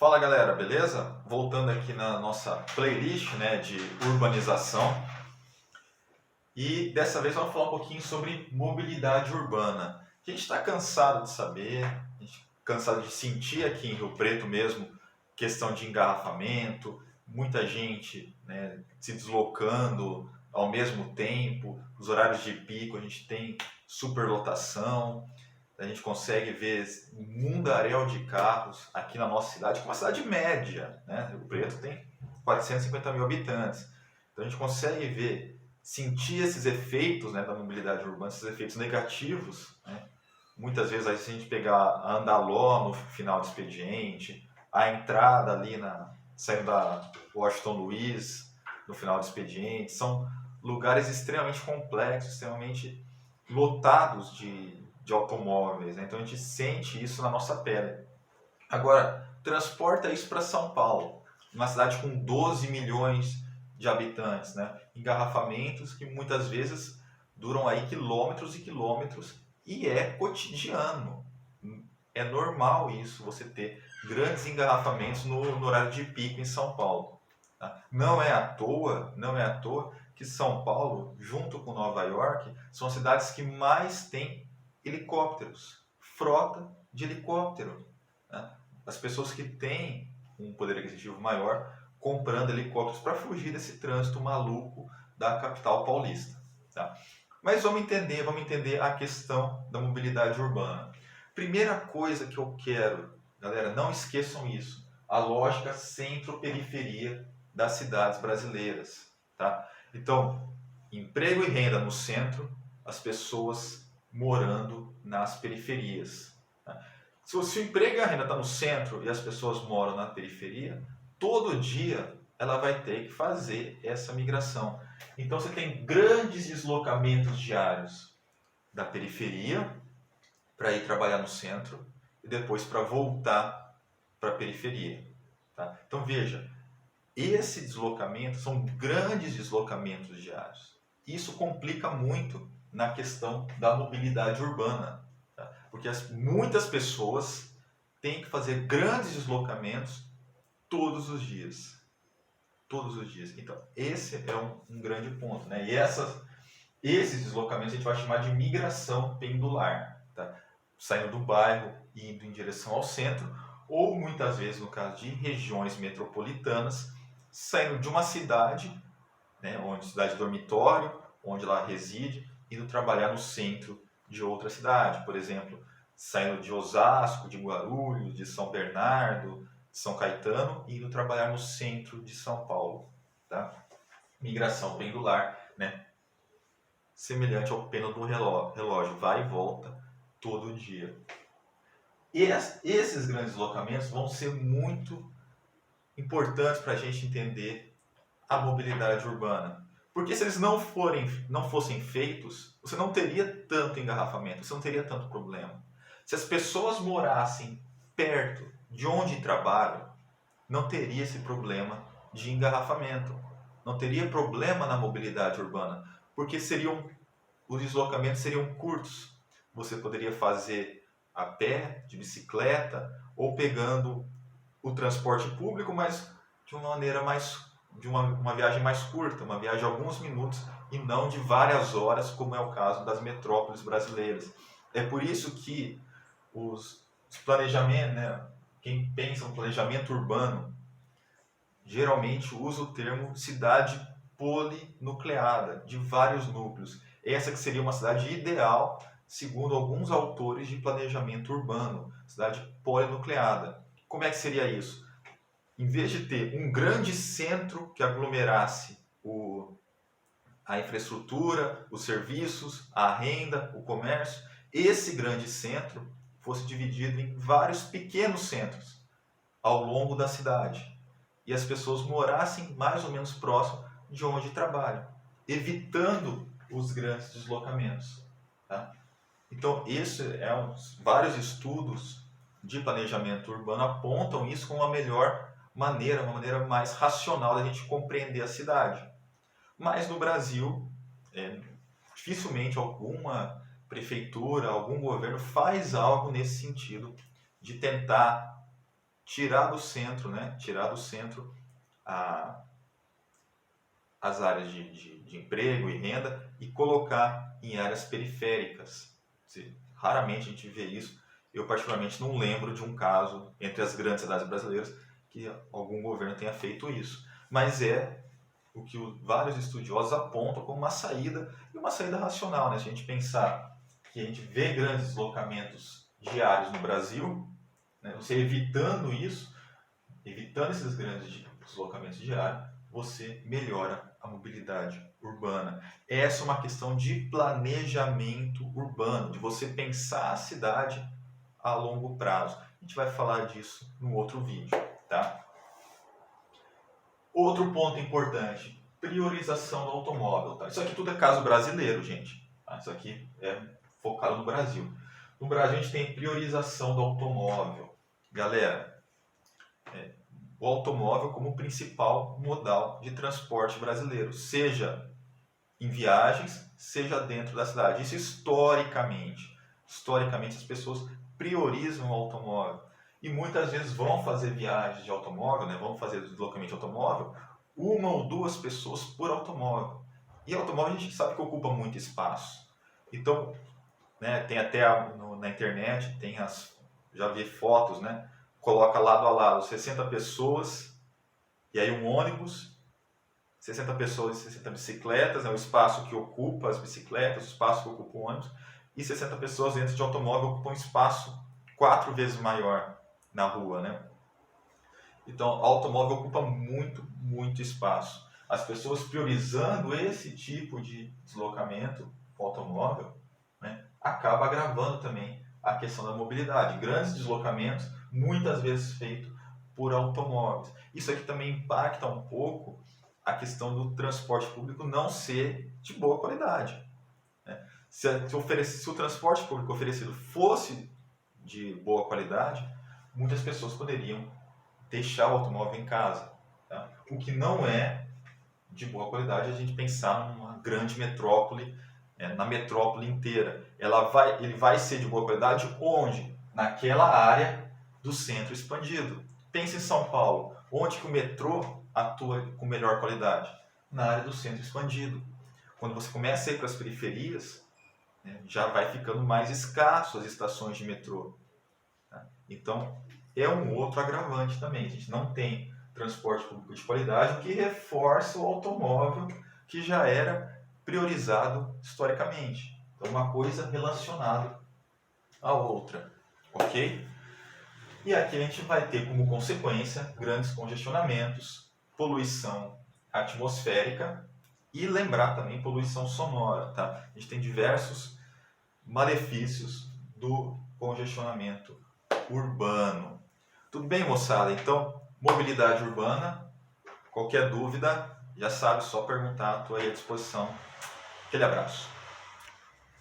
Fala galera, beleza? Voltando aqui na nossa playlist, né, de urbanização, e dessa vez vamos falar um pouquinho sobre mobilidade urbana. A gente está cansado de saber, a gente cansado de sentir aqui em Rio Preto mesmo questão de engarrafamento, muita gente, né, se deslocando ao mesmo tempo, os horários de pico a gente tem superlotação. A gente consegue ver um mundaréu de carros aqui na nossa cidade, que é uma cidade média, né? Rio Preto tem 450 mil habitantes. Então a gente consegue ver, sentir esses efeitos, né, da mobilidade urbana, esses efeitos negativos, né? Muitas vezes aí, se a gente pegar a Andaló no final do expediente, a entrada ali saindo da Washington Luiz no final do expediente, são lugares extremamente complexos, extremamente lotados de automóveis, né? Então a gente sente isso na nossa pele. Agora, transporta isso para São Paulo, uma cidade com 12 milhões de habitantes, né? Engarrafamentos que muitas vezes duram aí quilômetros e quilômetros e é cotidiano. É normal isso, você ter grandes engarrafamentos no horário de pico em São Paulo. Tá? Não é à toa que São Paulo, junto com Nova York, são as cidades que mais têm helicópteros, frota de helicóptero. Né? As pessoas que têm um poder aquisitivo maior comprando helicópteros para fugir desse trânsito maluco da capital paulista. Tá? Mas vamos entender a questão da mobilidade urbana. Primeira coisa que eu quero, galera, não esqueçam isso, a lógica centro-periferia das cidades brasileiras. Tá? Então, emprego e renda no centro, as pessoas morando nas periferias. Tá? Se o emprego e a renda estão no centro e as pessoas moram na periferia, todo dia ela vai ter que fazer essa migração. Então você tem grandes deslocamentos diários da periferia para ir trabalhar no centro e depois para voltar para a periferia. Tá? Então veja, esse deslocamento são grandes deslocamentos diários. Isso complica muito na questão da mobilidade urbana, tá? Porque muitas pessoas têm que fazer grandes deslocamentos todos os dias. Todos os dias. Então, esse é um grande ponto, né? E esses deslocamentos a gente vai chamar de migração pendular, tá? Saindo do bairro e indo em direção ao centro, ou muitas vezes, no caso de regiões metropolitanas, saindo de uma cidade, né, onde cidade dormitório, onde ela reside, indo trabalhar no centro de outra cidade, por exemplo, saindo de Osasco, de Guarulhos, de São Bernardo, de São Caetano, e indo trabalhar no centro de São Paulo. Tá? Migração pendular, né? Semelhante ao pêndulo do relógio, vai e volta todo dia. E esses grandes deslocamentos vão ser muito importantes para a gente entender a mobilidade urbana. Porque se eles não fossem feitos, você não teria tanto engarrafamento, você não teria tanto problema. Se as pessoas morassem perto de onde trabalham, não teria esse problema de engarrafamento. Não teria problema na mobilidade urbana, porque os deslocamentos seriam curtos. Você poderia fazer a pé, de bicicleta, ou pegando o transporte público, mas de uma maneira de uma viagem mais curta, uma viagem de alguns minutos e não de várias horas, como é o caso das metrópoles brasileiras. É por isso que os planejamentos, né, quem pensa no planejamento urbano, geralmente usa o termo cidade polinucleada, de vários núcleos. Essa que seria uma cidade ideal, segundo alguns autores de planejamento urbano, cidade polinucleada. Como é que seria isso? Em vez de ter um grande centro que aglomerasse a infraestrutura, os serviços, a renda, o comércio, esse grande centro fosse dividido em vários pequenos centros ao longo da cidade. E as pessoas morassem mais ou menos próximo de onde trabalham, evitando os grandes deslocamentos. Tá? Então, vários estudos de planejamento urbano apontam isso como uma melhor maneira, uma maneira mais racional da gente compreender a cidade. Mas no Brasil, dificilmente alguma prefeitura, algum governo faz algo nesse sentido de tentar tirar do centro, né? Tirar do centro as áreas de emprego e renda e colocar em áreas periféricas. Raramente a gente vê isso. Eu particularmente não lembro de um caso entre as grandes cidades brasileiras que algum governo tenha feito isso. Mas é o que vários estudiosos apontam como uma saída, e uma saída racional, né? Se a gente pensar que a gente vê grandes deslocamentos diários no Brasil, né? Você evitando isso, evitando esses grandes deslocamentos diários, você melhora a mobilidade urbana. Essa é uma questão de planejamento urbano, de você pensar a cidade a longo prazo. A gente vai falar disso no outro vídeo, tá? Outro ponto importante, priorização do automóvel. Tá? Isso aqui tudo é caso brasileiro, gente. Tá? Isso aqui é focado no Brasil. No Brasil a gente tem priorização do automóvel. Galera, o automóvel como principal modal de transporte brasileiro, seja em viagens, seja dentro da cidade. Isso historicamente. Historicamente as pessoas priorizam o automóvel. E muitas vezes vão fazer viagens de automóvel, né? Vão fazer deslocamento de automóvel, uma ou duas pessoas por automóvel. E automóvel a gente sabe que ocupa muito espaço. Então, né, tem até na internet, já vi fotos, né? Coloca lado a lado 60 pessoas, e aí um ônibus, 60 pessoas e 60 bicicletas, né, o espaço que ocupa as bicicletas, o espaço que ocupa o ônibus, e 60 pessoas dentro de automóvel ocupam um espaço 4 vezes maior na rua, né? Então, o automóvel ocupa muito, muito espaço. As pessoas priorizando esse tipo de deslocamento com automóvel, né, acaba agravando também a questão da mobilidade. Grandes deslocamentos, muitas vezes feitos por automóveis. Isso aqui também impacta um pouco a questão do transporte público não ser de boa qualidade. Né? Se o transporte público oferecido fosse de boa qualidade, muitas pessoas poderiam deixar o automóvel em casa. Tá? O que não é de boa qualidade é a gente pensar numa grande metrópole, na metrópole inteira. Ele vai ser de boa qualidade onde? Naquela área do centro expandido. Pense em São Paulo, onde que o metrô atua com melhor qualidade? Na área do centro expandido. Quando você começa a ir para as periferias, né, já vai ficando mais escasso as estações de metrô. Tá? Então, é um outro agravante também. A gente não tem transporte público de qualidade, o que reforça o automóvel que já era priorizado historicamente. Então, uma coisa relacionada à outra, ok? E aqui a gente vai ter como consequência grandes congestionamentos, poluição atmosférica e lembrar também poluição sonora, tá? A gente tem diversos malefícios do congestionamento urbano. Tudo bem, moçada? Então, mobilidade urbana, qualquer dúvida, já sabe, só perguntar, estou aí à disposição. Aquele abraço.